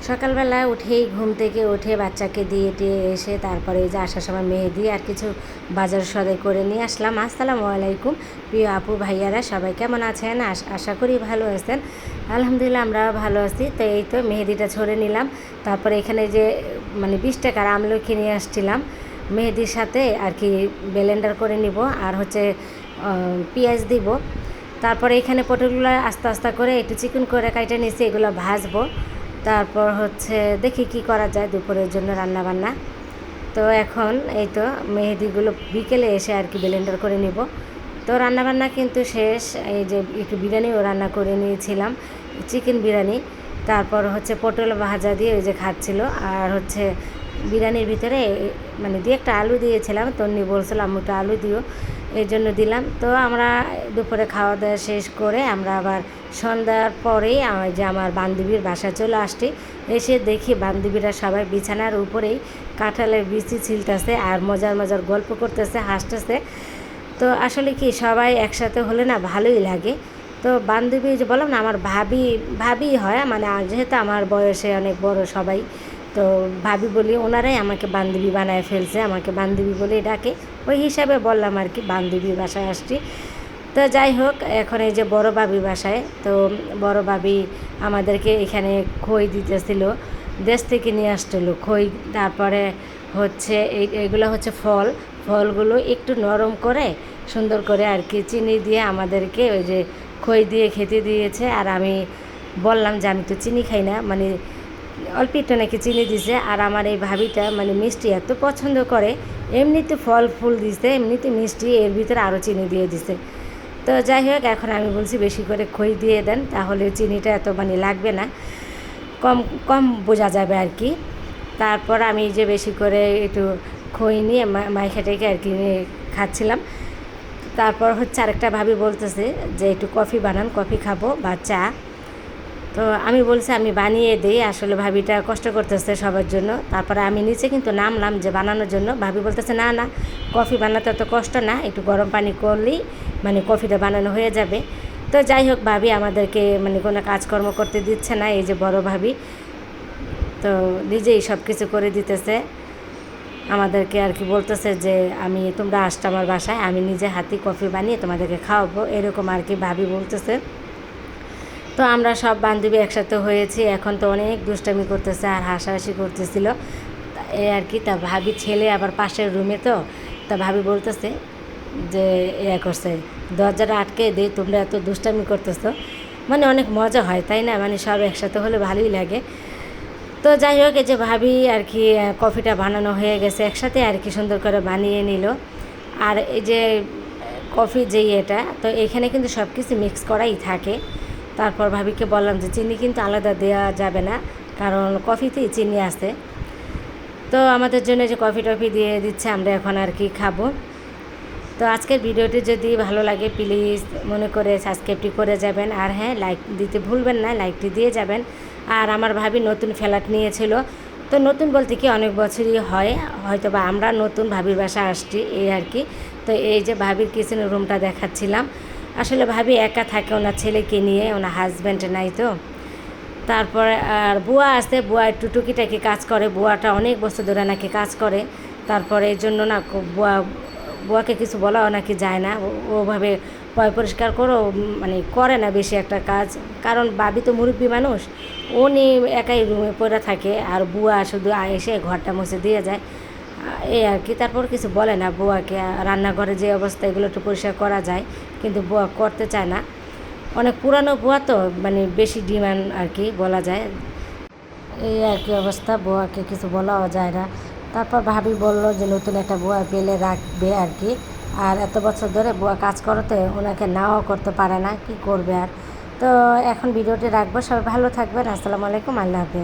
সকালবেলা উঠেই ঘুম থেকে উঠে বাচ্চাকে দিয়ে টিয়ে এসে তারপরে এই যে আসার সময় মেহেদি আর কিছু বাজার সদাই করে নিয়ে আসলাম। আসসালামু আলাইকুম প্রিয় আপু ভাইয়ারা, সবাই কেমন আছেন? আশা করি ভালো আছেন। আলহামদুলিল্লাহ আমরা ভালো আছি। তো এই তো মেহেদিটা ছড়ে নিলাম। তারপরে এখানে যে 20 টাকার আমলকি নিয়ে আসছিলাম, মেহেদির সাথে আর কি ব্লেন্ডার করে নিব, আর হচ্ছে পেঁয়াজ দিব। তারপরে এখানে পটলগুলো আস্তে আস্তে করে একটু চিকন করে কাইটে নিয়েছি, এগুলো ভাজবো। তারপর হচ্ছে দেখি কি করা যায় দুপুরের জন্য রান্না বান্না। তো এখন এই তো মেহেদিগুলো বিকেলে এসে আর কি ব্লেন্ডার করে নিব। তো রান্নাবান্না কিন্তু শেষ। এই যে একটু বিরিয়ানিও রান্না করে নিয়েছিলাম, চিকেন বিরিয়ানি। তারপর হচ্ছে পটল ভাজা দিয়ে ওই যে খাচ্ছিল, আর হচ্ছে বিরিয়ানির ভিতরে দিয়ে একটা আলু দিয়েছিলাম। তন্নি বলছিল আম্মুটা আলু দিও, এই জন্য দিলাম। তো আমরা দুপুরে খাওয়া দাওয়া শেষ করে আমরা আবার সন্ধ্যার পরেই যে আমার বান্ধবীর বাসায় চলে আসছি। এসে দেখি বান্ধবীরা সবাই বিছানার উপরেই কাঁঠালের বিচি ছিলতেছে আর মজার মজার গল্প করতেছে, হাসতেছে। তো আসলে কি সবাই একসাথে হলে না ভালোই লাগে। তো বান্ধবী যে বললাম না, আমার ভাবি হয়, যেহেতু আমার বয়সে অনেক বড় সবাই, তো ভাবি বলি, ওনারাই আমাকে বান্ধবী বানায় ফেলছে, আমাকে বান্ধবী বলেই ডাকে। ওই হিসাবে বললাম আর কি, বান্ধবীর বাসায় আসছি। তো যাই হোক, এখন এই যে বড় ভাবি বাসায়, তো বড় ভাবি আমাদেরকে এখানে খই দিতেছিল, দেশ থেকে নিয়ে আসছিল খই। তারপরে হচ্ছে এইগুলো হচ্ছে ফলগুলো একটু নরম করে সুন্দর করে আর কি চিনি দিয়ে আমাদেরকে ওই যে খই দিয়ে খেতে দিয়েছে। আর আমি বললাম যে আমি তো চিনি খাই না, অল্প একটু নাকি চিনি দিছে। আর আমার এই ভাবিটা মিষ্টি এত পছন্দ করে, এমনিতে ফল ফুল দিছে, এমনিতে মিষ্টি, এর ভিতরে আরও চিনি দিয়ে দিছে। তো যাই হোক, এখন আমি বলছি বেশি করে খই দিয়ে দেন, তাহলে চিনিটা এত লাগবে না, কম কম বোঝা যাবে আর কি। তারপর আমি যে বেশি করে একটু খই নিয়ে মাইখা টেকে আর কি খাচ্ছিলাম। তারপর হচ্ছে আরেকটা ভাবি বলতেছে যে একটু কফি বানান, কফি খাবো বা চা। তো আমি বলছি আমি বানিয়ে দিই, আসলে ভাবিটা কষ্ট করতেছে সবার জন্য। তারপরে আমি নিচে কিন্তু নামলাম যে বানানোর জন্য। ভাবি বলতেছে না না, কফি বানাতে অত কষ্ট না, একটু গরম পানি করলেই কফিটা বানানো হয়ে যাবে। তো যাই হোক, ভাবি আমাদেরকে কোনো কাজকর্ম করতে দিচ্ছে না, এই যে বড় ভাবি, তো নিজেই সব কিছু করে দিতেছে আমাদেরকে আর কি। বলতেছে যে তোমরা আসছো আমার বাসায়, আমি নিজে হাতে কফি বানিয়ে তোমাদেরকে খাওয়াবো, এরকম আর কি ভাবি বলতেছে। তো আমরা সব বান্ধবী একসাথে হয়েছি, এখন তো অনেক দুষ্টামি করতেছে আর হাসাহাসি করতেছিল এই আর কি। তা ভাবি ছেলে আবার পাশের রুমে, তো তা ভাবি বলতেছে যে করছে, দরজাটা আটকে দিই, তোমরা এত দুষ্টামি করতেছো। অনেক মজা হয় তাই না, সব একসাথে হলে ভালোই লাগে। তো যাই হোক, এই যে ভাবি আর কি কফিটা বানানো হয়ে গেছে একসাথে আর কি, সুন্দর করে বানিয়ে নিল। আর এই যে কফি যেই এটা, তো এখানে কিন্তু সব কিছু মিক্স করাই থাকে। তারপর ভাবিকে বললাম যে চিনি কিন্তু আলাদা দেওয়া যাবে না, কারণ কফিতেই চিনি আছে। তো আমাদের জন্য যে কফি টফি দিয়ে দিচ্ছে, আমরা এখন আর কি খাবো। তো আজকের ভিডিওটি যদি ভালো লাগে প্লিজ মনে করে সাবস্ক্রাইবটি করে যাবেন, আর হ্যাঁ, লাইক দিতে ভুলবেন না, লাইকটি দিয়ে যাবেন। আর আমার ভাবি নতুন ফ্ল্যাট নিয়েছিল, তো নতুন বলতে কি অনেক বছরই হয়, হয়তো বা আমরা নতুন ভাবির বাসা আসছি এই আর কি। তো এই যে ভাবির কিচেনের রুমটা দেখাচ্ছিলাম। আসলে ভাবি একা থাকে, ওনার ছেলেকে নিয়ে, ওনার হাজব্যান্ড নাই তো। তারপরে আর বুয়া আছে, বুয়া একটু টুকিটাকি কাজ করে, বুয়াটা অনেক বছর ধরে নাকি কাজ করে। তারপরে এই জন্য না বুয়াকে কিছু বলাও নাকি যায় না, ওভাবে পরিষ্কার করো করে না বেশি একটা কাজ, কারণ ভাবি তো মুরব্বী মানুষ, উনি একাই রুমে পড়ে থাকে, আর বুয়া শুধু এসে ঘরটা মুছে দিয়ে যায় এই আর কি। তারপর কিছু বলে না বুয়াকে। রান্নাঘরে যে অবস্থা, এগুলো একটু পরিষ্কার করা যায়, কিন্তু বুয়া করতে চায় না। অনেক পুরানো বুয়া তো, বেশি ডিমান্ড আর কি বলা যায়, এই আর কি অবস্থা, বুয়াকে কিছু বলাও যায় না। তারপর ভাবি বললো যে নতুন একটা বুয়া পেলে রাখবে আর কি। আর এত বছর ধরে বুয়া কাজ করতে ওনাকে নাও করতে পারে না, কি করবে আর। তো এখন ভিডিওটি রাখবো, সবাই ভালো থাকবেন, আসসালামু আলাইকুম, আল্লাহ হাফেজ।